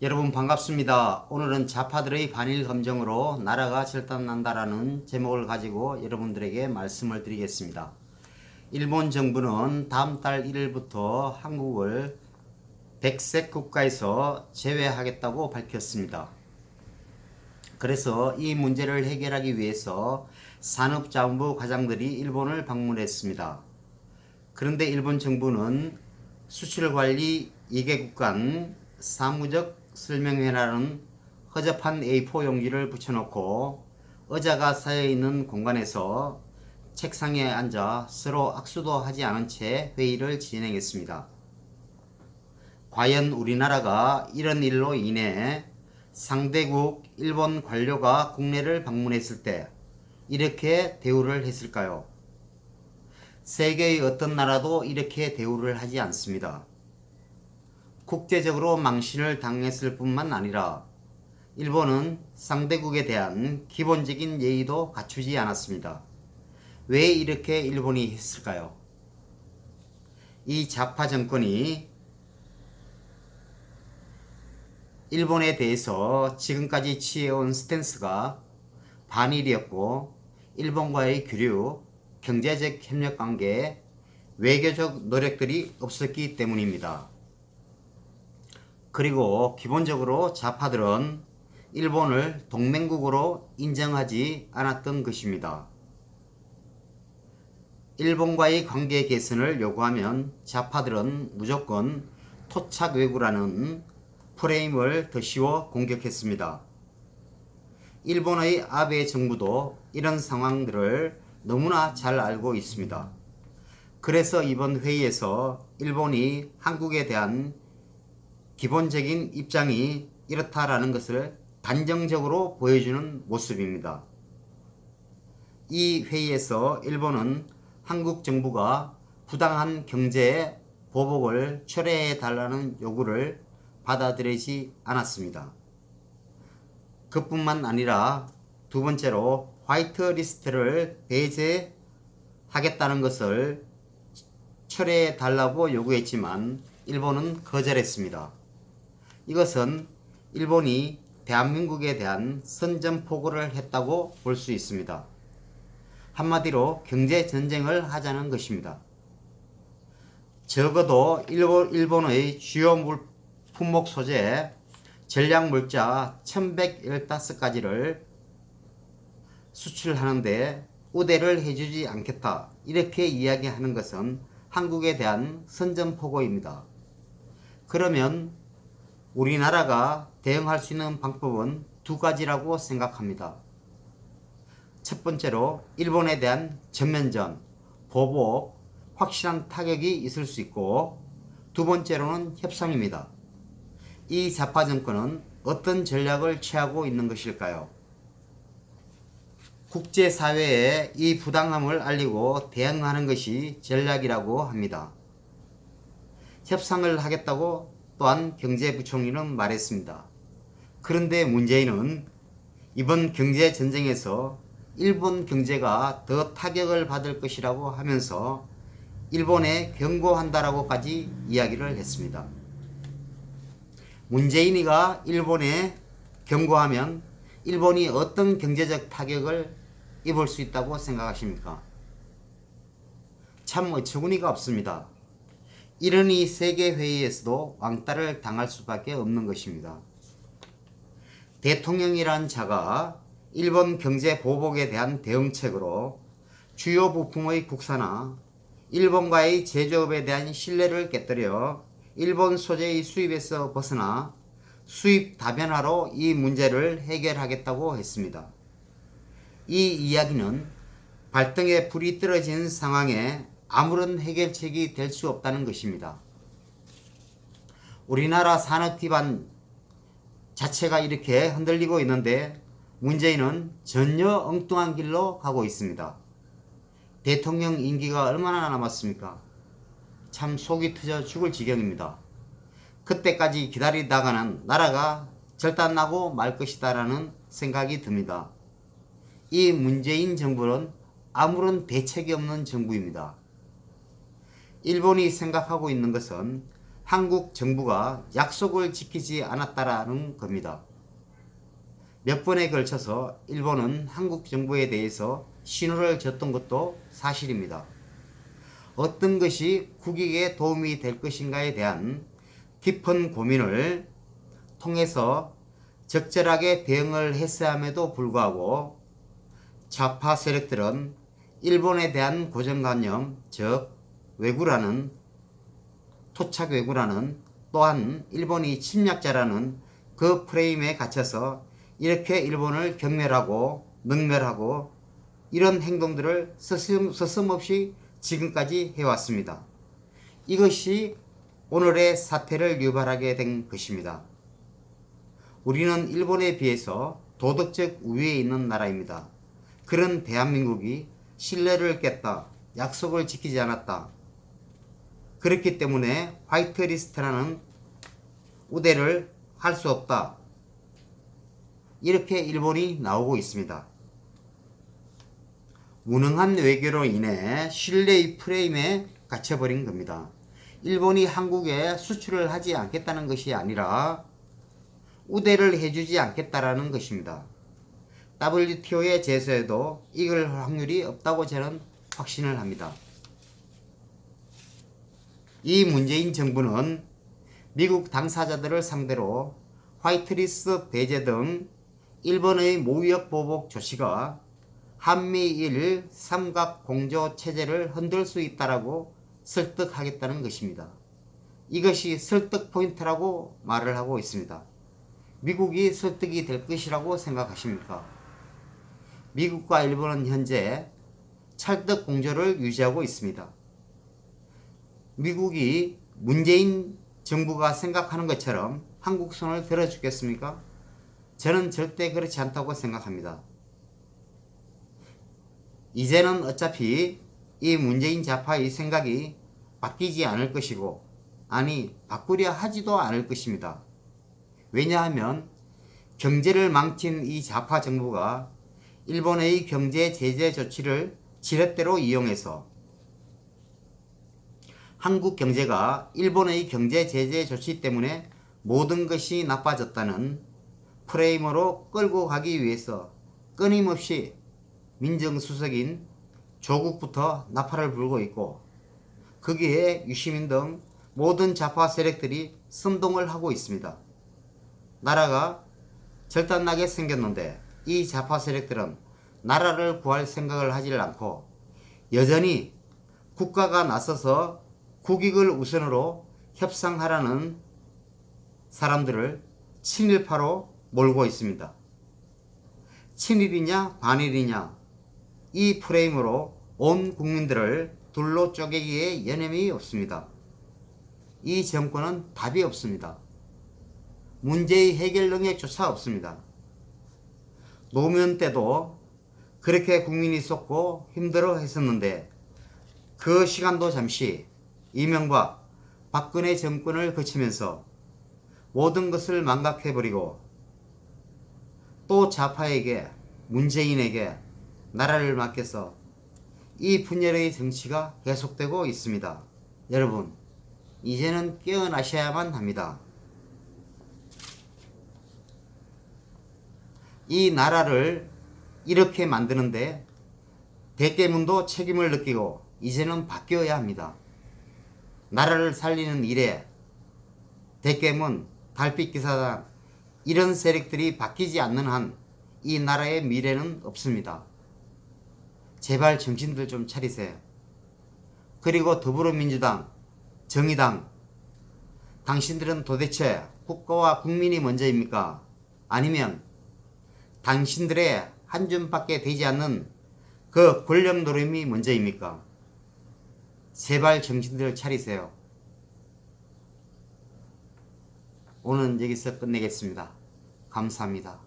여러분 반갑습니다. 오늘은 좌파들의 반일 감정으로 나라가 절단난다라는 제목을 가지고 여러분들에게 말씀을 드리겠습니다. 일본 정부는 다음 달 1일부터 한국을 백색 국가에서 제외하겠다고 밝혔습니다. 그래서 이 문제를 해결하기 위해서 산업자원부 과장들이 일본을 방문했습니다. 그런데 일본 정부는 수출관리 2개국 간 사무적 설명회라는 허접한 A4 용지를 붙여놓고 의자가 쌓여있는 공간에서 책상에 앉아 서로 악수도 하지 않은 채 회의를 진행했습니다. 과연 우리나라가 이런 일로 인해 상대국 일본 관료가 국내를 방문했을 때 이렇게 대우를 했을까요? 세계의 어떤 나라도 이렇게 대우를 하지 않습니다. 국제적으로 망신을 당했을 뿐만 아니라 일본은 상대국에 대한 기본적인 예의도 갖추지 않았습니다. 왜 이렇게 일본이 했을까요? 이 좌파 정권이 일본에 대해서 지금까지 취해온 스탠스가 반일이었고 일본과의 교류, 경제적 협력관계, 외교적 노력들이 없었기 때문입니다. 그리고 기본적으로 좌파들은 일본을 동맹국으로 인정하지 않았던 것입니다. 일본과의 관계 개선을 요구하면 좌파들은 무조건 토착 외구라는 프레임을 더 씌워 공격했습니다. 일본의 아베 정부도 이런 상황들을 너무나 잘 알고 있습니다. 그래서 이번 회의에서 일본이 한국에 대한 기본적인 입장이 이렇다라는 것을 단정적으로 보여주는 모습입니다. 이 회의에서 일본은 한국 정부가 부당한 경제 보복을 철회해 달라는 요구를 받아들이지 않았습니다. 그뿐만 아니라 두 번째로 화이트 리스트를 배제하겠다는 것을 철회해 달라고 요구했지만 일본은 거절했습니다. 이것은 일본이 대한민국에 대한 선전포고를 했다고 볼 수 있습니다. 한마디로 경제전쟁을 하자는 것입니다. 적어도 일본의 주요 품목 소재, 전략물자 1115가지를 수출하는데 우대를 해주지 않겠다. 이렇게 이야기하는 것은 한국에 대한 선전포고입니다. 그러면 우리나라가 대응할 수 있는 방법은 두 가지라고 생각합니다. 첫 번째로 일본에 대한 전면전, 보복, 확실한 타격이 있을 수 있고 두 번째로는 협상입니다. 이 좌파 정권은 어떤 전략을 취하고 있는 것일까요? 국제사회에 이 부당함을 알리고 대응하는 것이 전략이라고 합니다. 협상을 하겠다고 또한 경제부총리는 말했습니다. 그런데 문재인은 이번 경제전쟁에서 일본 경제가 더 타격을 받을 것이라고 하면서 일본에 경고한다라고까지 이야기를 했습니다. 문재인이가 일본에 경고하면 일본이 어떤 경제적 타격을 입을 수 있다고 생각하십니까? 참 어처구니가 없습니다. 이러니 세계회의에서도 왕따를 당할 수밖에 없는 것입니다. 대통령이란 자가 일본 경제 보복에 대한 대응책으로 주요 부품의 국산화, 일본과의 제조업에 대한 신뢰를 깨뜨려 일본 소재의 수입에서 벗어나 수입 다변화로 이 문제를 해결하겠다고 했습니다. 이 이야기는 발등에 불이 떨어진 상황에 아무런 해결책이 될 수 없다는 것입니다. 우리나라 산업 기반 자체가 이렇게 흔들리고 있는데 문재인은 전혀 엉뚱한 길로 가고 있습니다. 대통령 임기가 얼마나 남았습니까? 참 속이 터져 죽을 지경입니다. 그때까지 기다리다가는 나라가 절단나고 말 것이다라는 생각이 듭니다. 이 문재인 정부는 아무런 대책이 없는 정부입니다. 일본이 생각하고 있는 것은 한국 정부가 약속을 지키지 않았다라는 겁니다. 몇 번에 걸쳐서 일본은 한국 정부에 대해서 신호를 줬던 것도 사실입니다. 어떤 것이 국익에 도움이 될 것인가에 대한 깊은 고민을 통해서 적절하게 대응을 했어야 함에도 불구하고 좌파 세력들은 일본에 대한 고정관념, 즉 왜구라는, 토착 왜구라는, 또한 일본이 침략자라는 그 프레임에 갇혀서 이렇게 일본을 경멸하고 능멸하고 이런 행동들을 서슴없이 지금까지 해왔습니다. 이것이 오늘의 사태를 유발하게 된 것입니다. 우리는 일본에 비해서 도덕적 우위에 있는 나라입니다. 그런 대한민국이 신뢰를 깼다, 약속을 지키지 않았다. 그렇기 때문에 화이트리스트라는 우대를 할 수 없다. 이렇게 일본이 나오고 있습니다. 무능한 외교로 인해 신뢰의 프레임에 갇혀버린 겁니다. 일본이 한국에 수출을 하지 않겠다는 것이 아니라 우대를 해주지 않겠다라는 것입니다. WTO의 제소에도 이걸 확률이 없다고 저는 확신을 합니다. 이 문재인 정부는 미국 당사자들을 상대로 화이트리스트 배제 등 일본의 무역 보복 조치가 한미일 삼각 공조 체제를 흔들 수 있다라고 설득하겠다는 것입니다. 이것이 설득 포인트라고 말을 하고 있습니다. 미국이 설득이 될 것이라고 생각하십니까? 미국과 일본은 현재 찰떡 공조를 유지하고 있습니다. 미국이 문재인 정부가 생각하는 것처럼 한국 손을 들어주겠습니까? 저는 절대 그렇지 않다고 생각합니다. 이제는 어차피 이 문재인 좌파의 생각이 바뀌지 않을 것이고, 아니 바꾸려 하지도 않을 것입니다. 왜냐하면 경제를 망친 이 좌파 정부가 일본의 경제 제재 조치를 지렛대로 이용해서 한국 경제가 일본의 경제 제재 조치 때문에 모든 것이 나빠졌다는 프레임으로 끌고 가기 위해서 끊임없이 민정수석인 조국부터 나팔을 불고 있고, 거기에 유시민 등 모든 좌파 세력들이 선동을 하고 있습니다. 나라가 절단나게 생겼는데 이 좌파 세력들은 나라를 구할 생각을 하질 않고 여전히 국가가 나서서 국익을 우선으로 협상하라는 사람들을 친일파로 몰고 있습니다. 친일이냐 반일이냐 이 프레임으로 온 국민들을 둘로 쪼개기에 여념이 없습니다. 이 정권은 답이 없습니다. 문제의 해결 능력조차 없습니다. 노무현 때도 그렇게 국민이 쏟고 힘들어 했었는데 그 시간도 잠시 이명박, 박근혜 정권을 거치면서 모든 것을 망각해버리고 또 좌파에게, 문재인에게 나라를 맡겨서 이 분열의 정치가 계속되고 있습니다. 여러분, 이제는 깨어나셔야만 합니다. 이 나라를 이렇게 만드는데 대깨문도 책임을 느끼고 이제는 바뀌어야 합니다. 나라를 살리는 일에 대깨문, 달빛기사단 이런 세력들이 바뀌지 않는 한 이 나라의 미래는 없습니다. 제발 정신들 좀 차리세요. 그리고 더불어민주당, 정의당, 당신들은 도대체 국가와 국민이 먼저입니까? 아니면 당신들의 한 줌밖에 되지 않는 그 권력 노름이 먼저입니까? 제발 정신들 차리세요. 오늘은 여기서 끝내겠습니다. 감사합니다.